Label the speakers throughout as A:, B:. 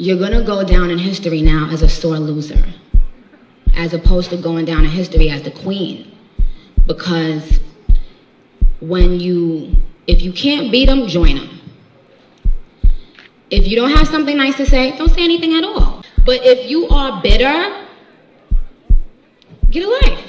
A: you're gonna go down in history now as a sore loser, as opposed to going down in history as the queen. Because if you can't beat them, join them. If you don't have something nice to say, don't say anything at all. But if you are bitter, get a life.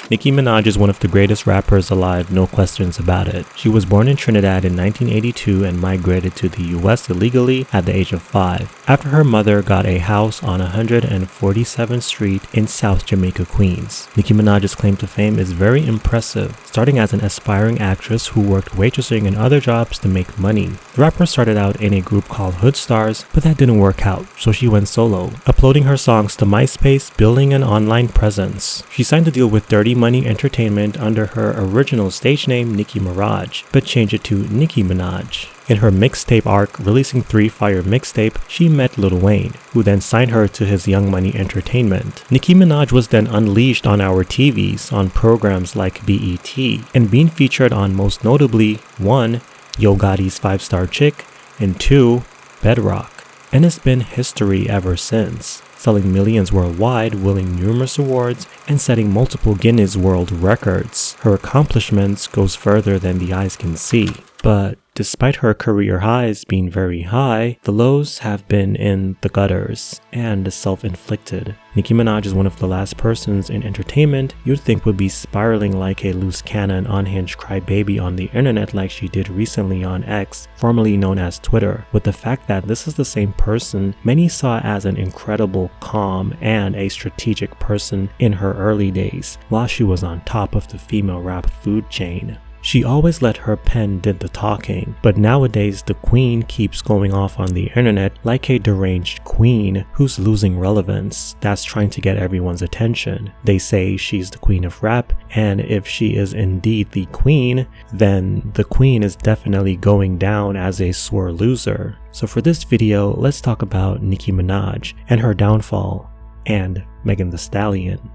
B: Nicki Minaj is one of the greatest rappers alive, no questions about it. She was born in Trinidad in 1982 and migrated to the US illegally at the age of 5, after her mother got a house on 147th Street in South Jamaica, Queens. Nicki Minaj's claim to fame is very impressive, starting as an aspiring actress who worked waitressing and other jobs to make money. The rapper started out in a group called Hood Stars, but that didn't work out, so she went solo, uploading her songs to MySpace, building an online presence. She signed a deal with Dirty Money Entertainment under her original stage name Nicki Minaj, but changed it to Nicki Minaj. In her mixtape arc, releasing 3 Fire mixtape, she met Lil Wayne, who then signed her to his Young Money Entertainment. Nicki Minaj was then unleashed on our TVs on programs like BET, and being featured on most notably 1. Yo Gotti's 5-Star Chick, and 2. Bedrock. And it's been history ever since, selling millions worldwide, winning numerous awards, and setting multiple Guinness World Records. Her accomplishments goes further than the eyes can see. But despite her career highs being very high, the lows have been in the gutters and self-inflicted. Nicki Minaj is one of the last persons in entertainment you'd think would be spiraling like a loose cannon unhinged crybaby on the internet like she did recently on X, formerly known as Twitter, with the fact that this is the same person many saw as an incredible, calm, and a strategic person in her early days, while she was on top of the female rap food chain. She always let her pen did the talking, but nowadays the queen keeps going off on the internet like a deranged queen who's losing relevance, that's trying to get everyone's attention. They say she's the queen of rap, and if she is indeed the queen, then the queen is definitely going down as a sore loser. So for this video, let's talk about Nicki Minaj and her downfall, and Megan Thee Stallion.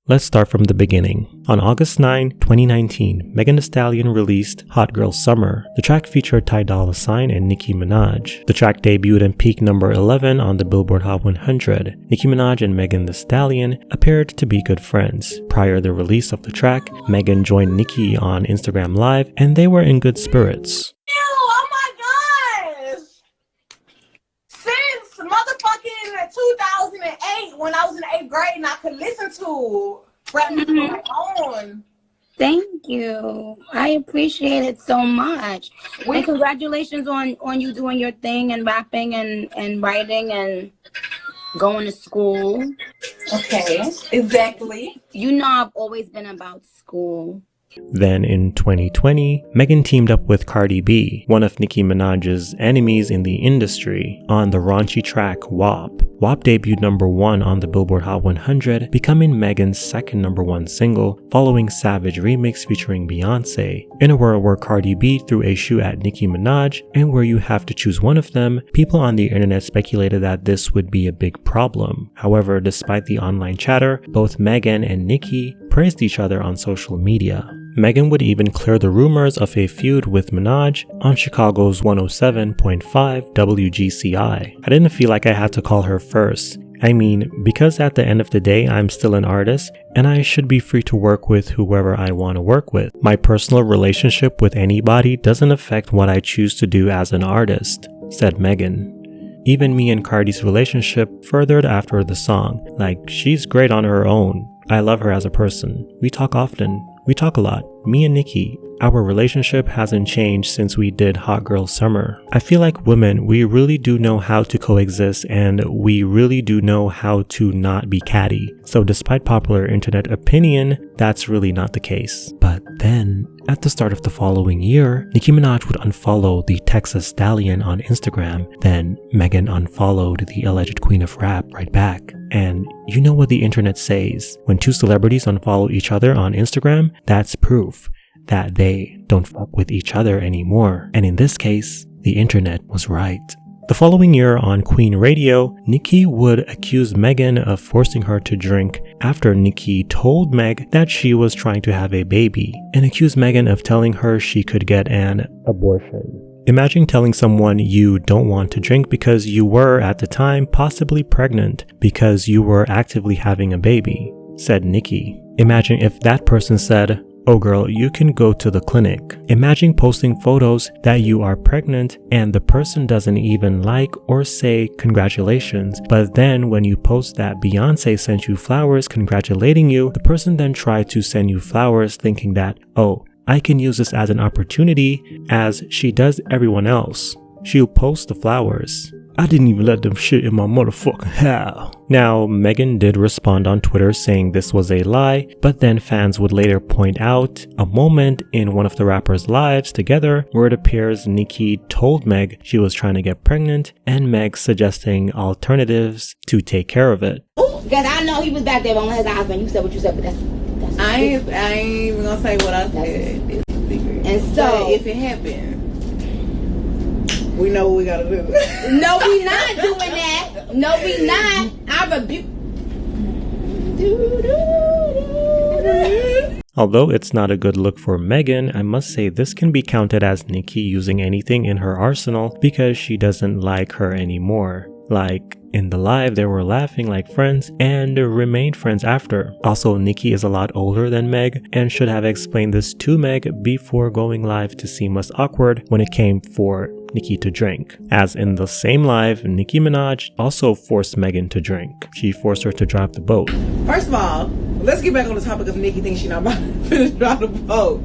B: Let's start from the beginning. On August 9, 2019, Megan Thee Stallion released Hot Girl Summer. The track featured Ty Dolla $ign and Nicki Minaj. The track debuted and peaked number 11 on the Billboard Hot 100. Nicki Minaj and Megan Thee Stallion appeared to be good friends. Prior to the release of the track, Megan joined Nicki on Instagram Live, and they were in good spirits.
C: Oh my gosh! Since motherfucking 2008, when I was in 8th grade and I could listen to rap music on my own.
D: Thank you. I appreciate it so much. And congratulations on you doing your thing and rapping and writing and going to school.
C: Okay, exactly.
D: You know I've always been about school.
B: Then in 2020, Megan teamed up with Cardi B, one of Nicki Minaj's enemies in the industry, on the raunchy track WAP. WAP debuted number 1 on the Billboard Hot 100, becoming Megan's second number 1 single, following Savage remix featuring Beyonce. In a world where Cardi B threw a shoe at Nicki Minaj, and where you have to choose one of them, people on the internet speculated that this would be a big problem. However, despite the online chatter, both Megan and Nicki praised each other on social media. Megan would even clear the rumors of a feud with Minaj on Chicago's 107.5 WGCI. I didn't feel like I had to call her first. I mean, because at the end of the day, I'm still an artist, and I should be free to work with whoever I want to work with. My personal relationship with anybody doesn't affect what I choose to do as an artist, said Megan. Even me and Cardi's relationship furthered after the song. Like, she's great on her own. I love her as a person. We talk often. We talk a lot. Me and Nicki, our relationship hasn't changed since we did Hot Girl Summer. I feel like women, we really do know how to coexist, and we really do know how to not be catty. So despite popular internet opinion, that's really not the case. But then, at the start of the following year, Nicki Minaj would unfollow the Texas Stallion on Instagram. Then Megan unfollowed the alleged queen of rap right back. And you know what the internet says. When two celebrities unfollow each other on Instagram, that's proof that they don't fuck with each other anymore. And in this case, the internet was right. The following year on Queen Radio, Nicki would accuse Megan of forcing her to drink after Nicki told Meg that she was trying to have a baby, and accused Megan of telling her she could get an abortion. Imagine telling someone you don't want to drink because you were, at the time, possibly pregnant because you were actively having a baby, said Nicki. Imagine if that person said, "Oh girl, you can go to the clinic." Imagine posting photos that you are pregnant and the person doesn't even like or say congratulations, but then when you post that Beyonce sent you flowers congratulating you, the person then tried to send you flowers thinking that, "Oh, I can use this as an opportunity as she does everyone else. She'll post the flowers. I didn't even let them shit in my motherfucking house." Now, Megan did respond on Twitter saying this was a lie, but then fans would later point out a moment in one of the rappers' lives together where it appears Nicki told Meg she was trying to get pregnant and Meg suggesting alternatives to take care of it.
D: Because I know he was back there on his eyes when you said what you said, but that's
C: I ain't even gonna say what I said. It's a secret.
D: And so,
C: but if it happened, we know what we gotta do.
D: No, we not doing that. No, we not. I rebuke.
B: Although it's not a good look for Megan, I must say this can be counted as Nicki using anything in her arsenal because she doesn't like her anymore. Like, in the live, they were laughing like friends and remained friends after. Also, Nicki is a lot older than Meg and should have explained this to Meg before going live to seem less awkward when it came for Nicki to drink. As in the same live, Nicki Minaj also forced Megan to drink. She forced her to drive the boat.
C: First of all, let's get back on the topic of Nicki thinks she's not about to finish drive the boat.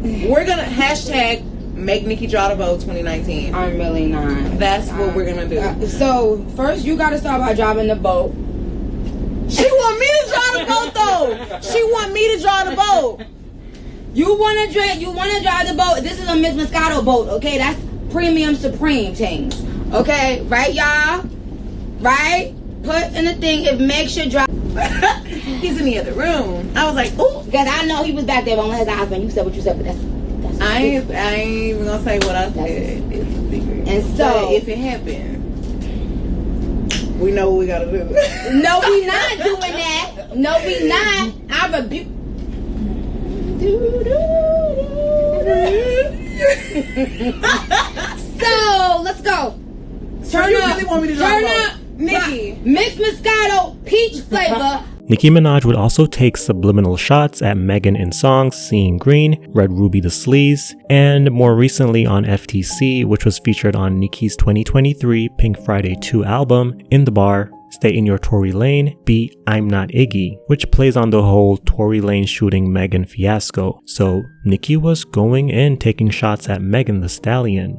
C: We're gonna hashtag make Nicki draw the boat 2019.
D: I'm really not.
C: That's what we're gonna do.
D: So first, you gotta start by driving the boat.
C: She want me to draw the boat though. She want me to draw the boat.
D: You wanna drink? You wanna drive the boat? This is a Miss Moscato boat, okay? That's premium supreme things, okay? Right, y'all? Right? Put in the thing if Meg should drive.
C: He's in the other room. I was like, ooh.
D: Because I know he was back there on his eyes when you said what you said, but that's
C: I ain't even gonna say what I said. It's a secret.
D: And so,
C: but if it happened, we know what we gotta do.
D: No, we not doing that. No, we not. I rebuke. So let's go.
C: Turn you really want me to
D: turn
C: up,
D: up,
C: Nicki.
D: Mixed Moscato peach flavor.
B: Nicki Minaj would also take subliminal shots at Megan in songs Seeing Green, Red Ruby the Sleaze, and more recently on FTC, which was featured on Nicki's 2023 Pink Friday 2 album, In the Bar, Stay in Your Tory Lane, beat I'm Not Iggy, which plays on the whole Tory Lane shooting Megan fiasco. So Nicki was going in taking shots at Megan Thee Stallion.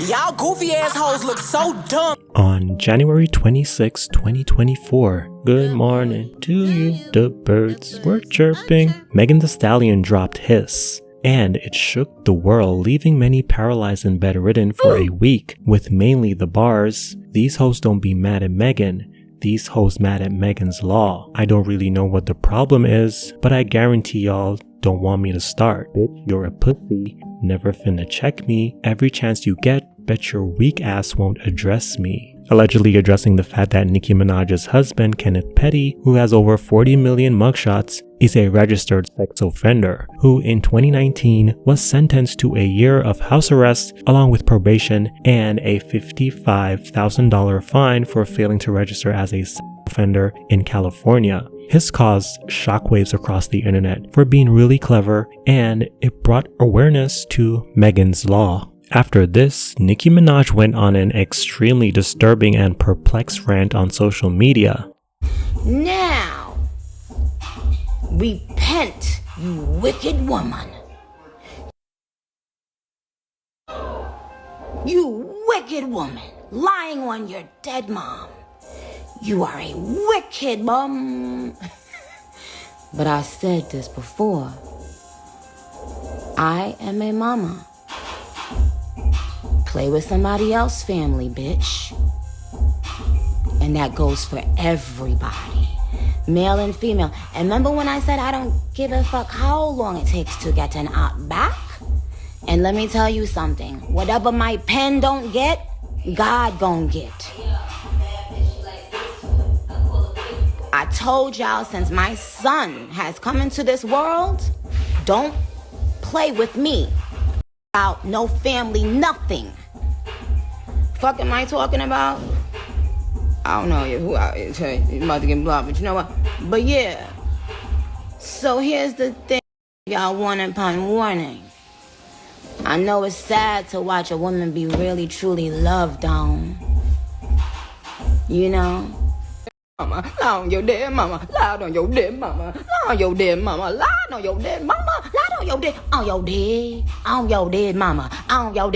E: Y'all goofy assholes look so dumb.
B: On January 26, 2024, good morning to you, the birds were chirping. Megan Thee Stallion dropped Hiss, and it shook the world, leaving many paralyzed and bedridden for a week, with mainly the bars, "These hoes don't be mad at Megan. These hoes mad at Megan's law. I don't really know what the problem is, but I guarantee y'all don't want me to start. Bitch, you're a pussy. Never finna check me. Every chance you get, bet your weak ass won't address me." Allegedly addressing the fact that Nicki Minaj's husband, Kenneth Petty, who has over 40 million mugshots, is a registered sex offender, who in 2019 was sentenced to a year of house arrest along with probation and a $55,000 fine for failing to register as a sex offender in California. His caused shockwaves across the internet for being really clever, and it brought awareness to Megan's law. After this, Nicki Minaj went on an extremely disturbing and perplexed rant on social media.
F: Now, repent, you wicked woman. You wicked woman, lying on your dead mom. You are a wicked mom. But I said this before. I am a mama. Play with somebody else's family, bitch. And that goes for everybody. Male and female. And remember when I said I don't give a fuck how long it takes to get an outback? And let me tell you something. Whatever my pen don't get, God gon' get. I told y'all since my son has come into this world, don't play with me. About no family, nothing. Fuck am I talking about? I don't know who you're about to get blocked, but you know what? But yeah. So here's the thing, y'all, warning upon warning. I know it's sad to watch a woman be really truly loved on. You know? Mama, lie on your dead mama, lie on your dead mama, lie on your dead mama, lie on your dead mama, lie on your dead, on your dead mama, on your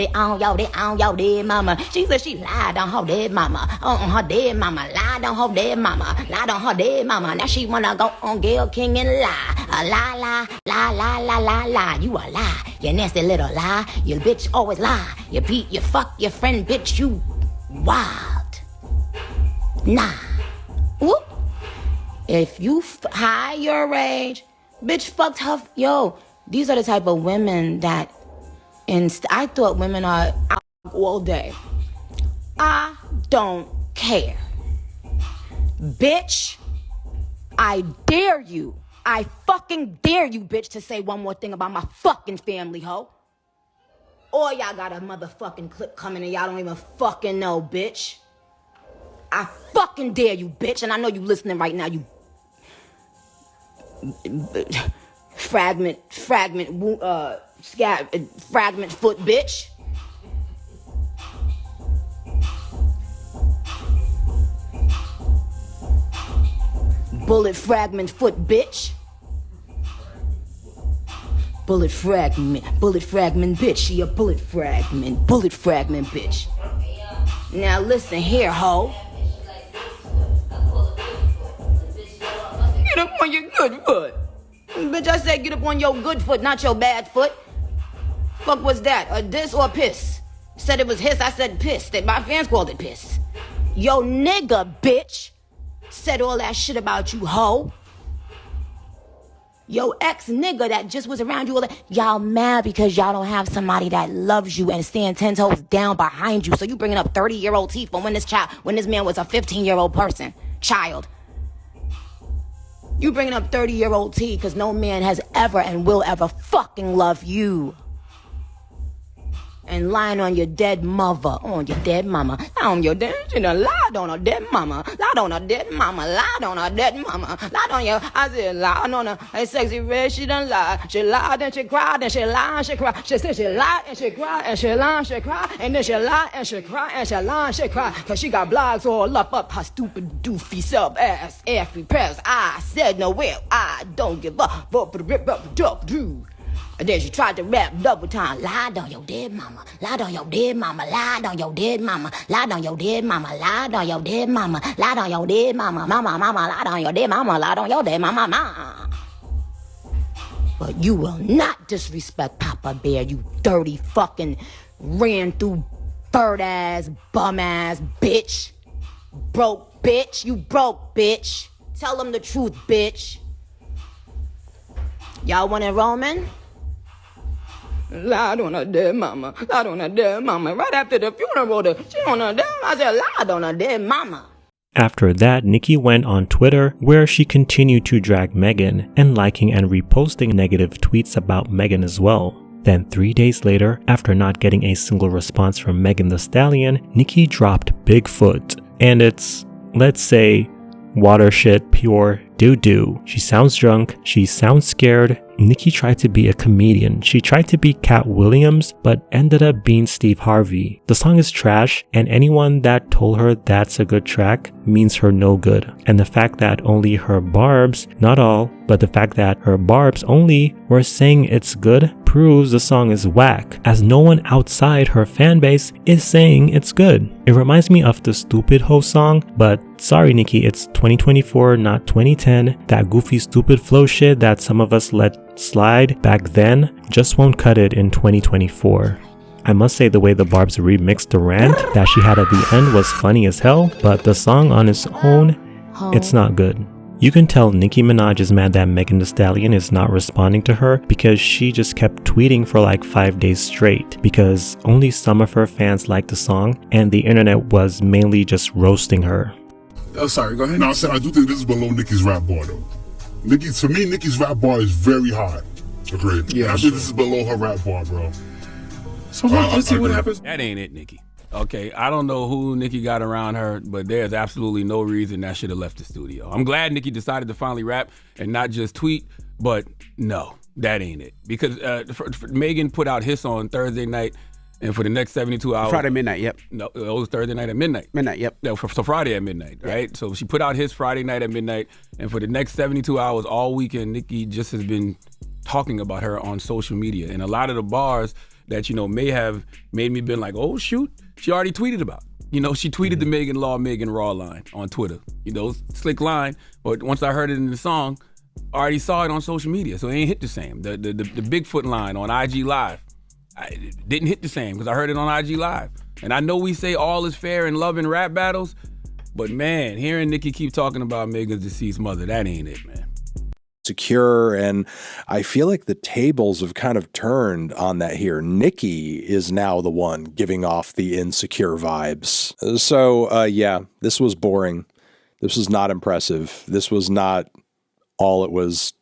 F: dead mama. She said she lied on her dead mama, on her dead mama, lied on her dead mama, lied on her dead mama. Now she wanna go on Gayle King and lie, lie. You a lie, you nasty little lie. You bitch always lie. You beat, you fuck your friend, bitch. You wild. Nah. Whoop. If you high your rage, bitch fucked her. Yo, these are the type of women that I thought women are out all day. I don't care. Bitch, I dare you. I fucking dare you, bitch, to say one more thing about my fucking family, ho. Or y'all got a motherfucking clip coming and y'all don't even fucking know, bitch. I fucking dare you, bitch, and I know you listening right now, you fragment foot, bitch. Bullet fragment foot, bitch. Bullet fragment, bitch. She a bullet fragment, bitch. Now listen here, ho. Get up on your good foot. Bitch, I said get up on your good foot, not your bad foot. Fuck was that? A diss or piss? Said it was hiss, I said piss. That my fans called it piss. Yo nigga, bitch, said all that shit about you, ho. Yo ex-nigga that just was around you all that. Y'all mad because y'all don't have somebody that loves you and stand 10 toes down behind you. So you bringing up 30-year-old teeth from when this man was a 15-year-old child. You bringing up 30-year-old tea because no man has ever and will ever fucking love you. And lying on your dead mother, on your dead mama, on your dead, she done lied on her dead mama, lied on her dead mama, lied on her dead mama, lied on your, I said lied on her, hey sexy red, she done lied, she lied and she cried and she lied and she cried, she said she lied and she cried and she lied and she cried, and then she lied and she cried and she lied and she cried, cause she got blogs all up her stupid doofy self ass, every press, I said no well, I don't give up, but the rip up the duck, dude. And then she tried to rap double time. Lied on your dead mama. Lied on your dead mama. Lied on your dead mama. Lied on your dead mama. Lied on your dead mama. Lied on your dead mama. Mama, lied on your dead mama. Lied on your dead mama. Mama. But you will not disrespect Papa Bear, you dirty fucking ran through bird ass, bum ass bitch. Broke bitch. You broke bitch. Tell them the truth, bitch. Y'all want it, Roman? Lied on her dead mama, lied on her dead mama. Right after the funeral, she on her dead, I said lied on her dead mama.
B: After that, Nicki went on Twitter, where she continued to drag Megan and liking and reposting negative tweets about Megan as well. Then 3 days later, after not getting a single response from Megan Thee Stallion, Nicki dropped Bigfoot, and it's, let's say, water shit pure doo-doo. She sounds drunk, she sounds scared. Nicki tried to be a comedian. She tried to be Cat Williams, but ended up being Steve Harvey. The song is trash, and anyone that told her that's a good track means her no good. And the fact that only her barbs, not all, but the fact that her barbs only were saying it's good proves the song is whack, as no one outside her fan base is saying it's good. It reminds me of the Stupid Ho song, but sorry Nicki, it's 2024, not 2010. That goofy stupid flow shit that some of us let slide back then just won't cut it in 2024. I must say the way the Barbs remixed the rant that she had at the end was funny as hell, but the song on its own, it's not good. You can tell Nicki Minaj is mad that Megan Thee Stallion is not responding to her because she just kept tweeting for like 5 days straight because only some of her fans liked the song and the internet was mainly just roasting her.
G: Oh, sorry, go ahead. No, I said I do think this is below Nicki's rap bar though. To me, Nicki's rap bar is very hard. Agreed. Yeah, I think this is below her rap bar, bro.
H: So let's see what happens.
I: That ain't it, Nicki. Okay, I don't know who Nicki got around her, but there's absolutely no reason that should have left the studio. I'm glad Nicki decided to finally rap and not just tweet, but no, that ain't it. Because Megan put out Hiss on Thursday night, and for the next 72 hours...
H: Friday midnight, yep.
I: No, it was Thursday night at midnight.
H: Midnight, yep.
I: No, so Friday at midnight, right? Yep. So she put out Hiss Friday night at midnight, and for the next 72 hours, all weekend, Nicki just has been talking about her on social media. And a lot of the bars that, may have made me been like, oh, shoot, she already tweeted about. She tweeted the Megan Raw line on Twitter. Slick line, but once I heard it in the song, I already saw it on social media, so it ain't hit the same. The Bigfoot line on IG Live, it didn't hit the same because I heard it on IG Live. And I know we say all is fair in love and rap battles, but man, hearing Nicki keep talking about Megan's deceased mother, that ain't it, man.
J: Secure, and I feel like the tables have kind of turned on that here. Nicki is now the one giving off the insecure vibes. So yeah, this was boring. This was not impressive. This was not all it was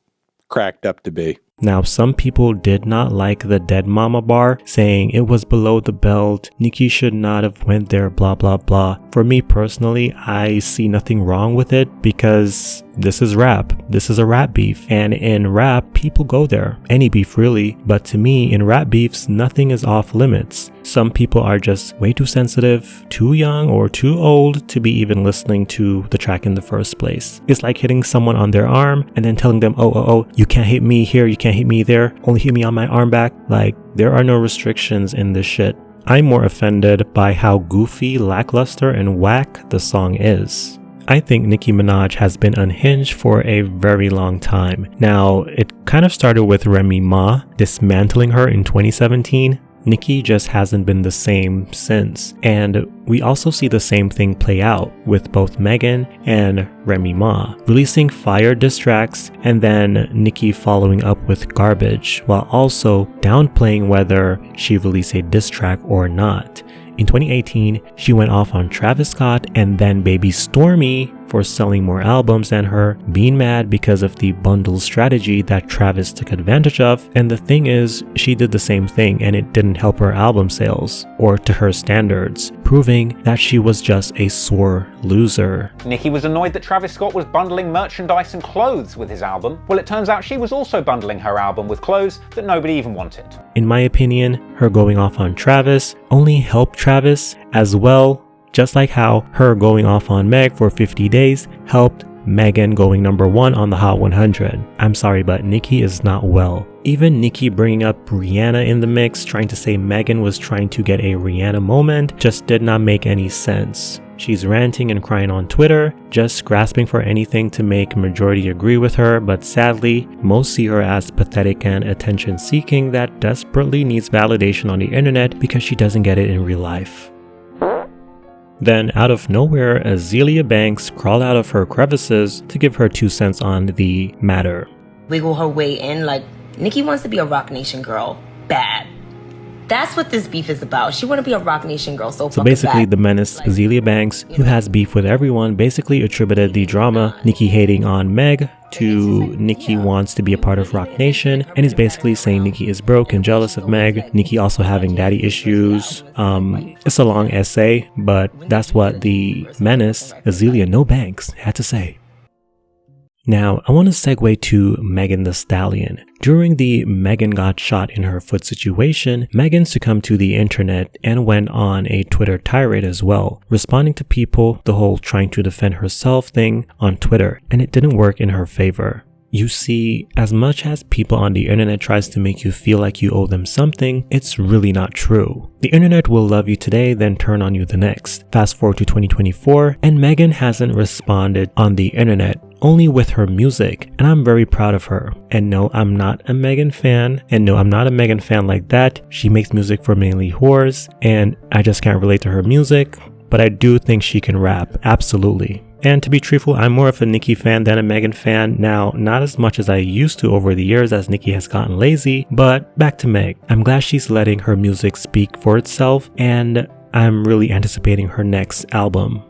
J: cracked up to be.
B: Now, some people did not like the Dead Mama bar, saying it was below the belt, Nicki should not have went there, blah blah blah. For me personally, I see nothing wrong with it because this is rap. This is a rap beef, and in rap, people go there. Any beef really, but to me, in rap beefs, nothing is off limits. Some people are just way too sensitive, too young, or too old to be even listening to the track in the first place. It's like hitting someone on their arm and then telling them, oh, you can't hit me here, you can't hit me there, only hit me on my arm back. Like, there are no restrictions in this shit. I'm more offended by how goofy, lackluster, and whack the song is. I think Nicki Minaj has been unhinged for a very long time. Now, it kind of started with Remy Ma dismantling her in 2017. Nicki just hasn't been the same since, and we also see the same thing play out with both Megan and Remy Ma, releasing fire diss tracks and then Nicki following up with garbage, while also downplaying whether she released a diss track or not. In 2018, she went off on Travis Scott and then Baby Stormy for selling more albums than her, being mad because of the bundle strategy that Travis took advantage of. And the thing is, she did the same thing and it didn't help her album sales, or to her standards, proving that she was just a sore loser.
K: Nicki was annoyed that Travis Scott was bundling merchandise and clothes with his album. Well, it turns out she was also bundling her album with clothes that nobody even wanted.
B: In my opinion, her going off on Travis only helped Travis as well, just like how her going off on Meg for 50 days helped Megan going #1 on the Hot 100. I'm sorry, but Nicki is not well. Even Nicki bringing up Rihanna in the mix, trying to say Megan was trying to get a Rihanna moment, just did not make any sense. She's ranting and crying on Twitter, just grasping for anything to make majority agree with her, but sadly, most see her as pathetic and attention-seeking that desperately needs validation on the internet because she doesn't get it in real life. Then, out of nowhere, Azealia Banks crawled out of her crevices to give her 2 cents on the matter.
L: Wiggle her way in like Nicki wants to be a Rock Nation girl. Bad. That's what this beef is about. She want to be a Rock Nation girl, so
B: basically, the menace Azealia Banks, who has beef with everyone, basically attributed the drama, Nicki hating on Meg, to Nicki wants to be a part of Rock Nation, and is basically saying Nicki is broke and jealous of Meg, Nicki also having daddy issues. It's a long essay, but that's what the menace, Azealia No Banks, had to say. Now, I want to segue to Megan Thee Stallion. During the Megan got shot in her foot situation, Megan succumbed to the internet and went on a Twitter tirade as well, responding to people, the whole trying to defend herself thing on Twitter, and it didn't work in her favor. You see, as much as people on the internet tries to make you feel like you owe them something, it's really not true. The internet will love you today, then turn on you the next. Fast forward to 2024, and Megan hasn't responded on the internet, only with her music, and I'm very proud of her. And no, I'm not a Megan fan, and no, I'm not a Megan fan like that. She makes music for mainly whores, and I just can't relate to her music, but I do think she can rap, absolutely. And to be truthful, I'm more of a Nicki fan than a Megan fan. Now, not as much as I used to over the years as Nicki has gotten lazy, but back to Meg. I'm glad she's letting her music speak for itself, and I'm really anticipating her next album.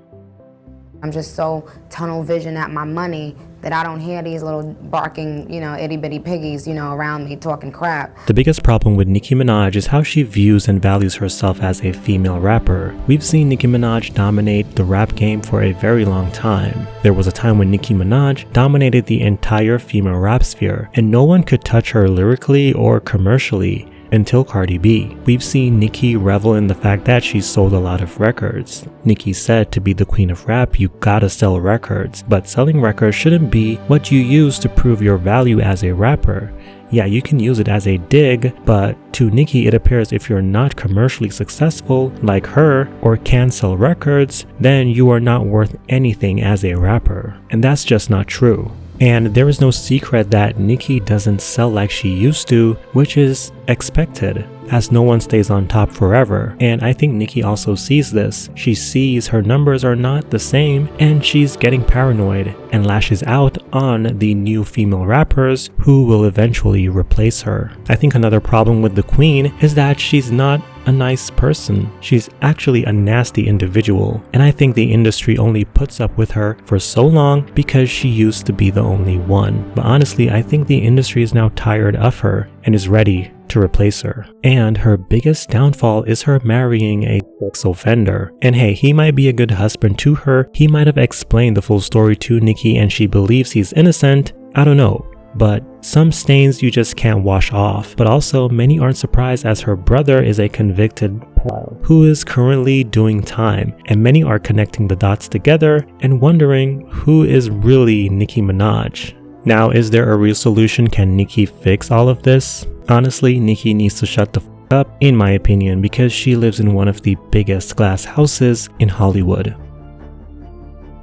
D: I'm just so tunnel vision at my money that I don't hear these little barking, itty bitty piggies, around me talking crap.
B: The biggest problem with Nicki Minaj is how she views and values herself as a female rapper. We've seen Nicki Minaj dominate the rap game for a very long time. There was a time when Nicki Minaj dominated the entire female rap sphere, and no one could touch her lyrically or commercially. Until Cardi B. We've seen Nicki revel in the fact that she sold a lot of records. Nicki said to be the queen of rap, you gotta sell records, but selling records shouldn't be what you use to prove your value as a rapper. Yeah, you can use it as a dig, but to Nicki it appears if you're not commercially successful like her or can sell records, then you are not worth anything as a rapper. And that's just not true. And there is no secret that Nicki doesn't sell like she used to, which is expected, as no one stays on top forever. And I think Nicki also sees this. She sees her numbers are not the same, and she's getting paranoid and lashes out on the new female rappers who will eventually replace her. I think another problem with the queen is that she's not a nice person. She's actually a nasty individual, and I think the industry only puts up with her for so long because she used to be the only one. But honestly, I think the industry is now tired of her and is ready to replace her. And her biggest downfall is her marrying a sex offender. And hey, he might be a good husband to her. He might have explained the full story to Nicki and she believes he's innocent. I don't know. But some stains you just can't wash off. But also, many aren't surprised as her brother is a convicted pedophile who is currently doing time, and many are connecting the dots together and wondering who is really Nicki Minaj. Now, is there a real solution? Can Nicki fix all of this? Honestly, Nicki needs to shut the f up, in my opinion, because she lives in one of the biggest glass houses in Hollywood.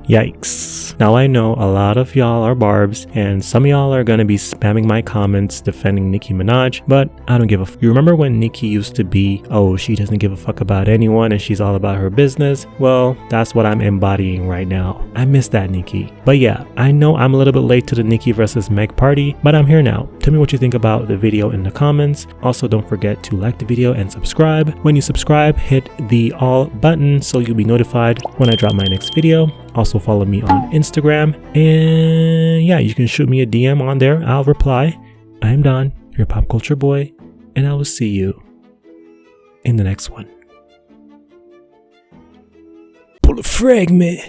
B: Yikes. Now I know a lot of y'all are barbs and some of y'all are gonna be spamming my comments defending Nicki Minaj, but I don't give a f. You remember when Nicki used to be, oh, she doesn't give a fuck about anyone and she's all about her business? Well, that's what I'm embodying right now. I miss that Nicki. But yeah, I know I'm a little bit late to the Nicki versus Meg party, but I'm here now. Tell me what you think about the video in the comments. Also, don't forget to like the video and subscribe. When you subscribe, hit the all button so you'll be notified when I drop my next video. Also follow me on Instagram, and yeah, you can shoot me a DM on there. I'll reply. I am Don, your pop culture boy, and I will see you in the next one. Pull a fragment.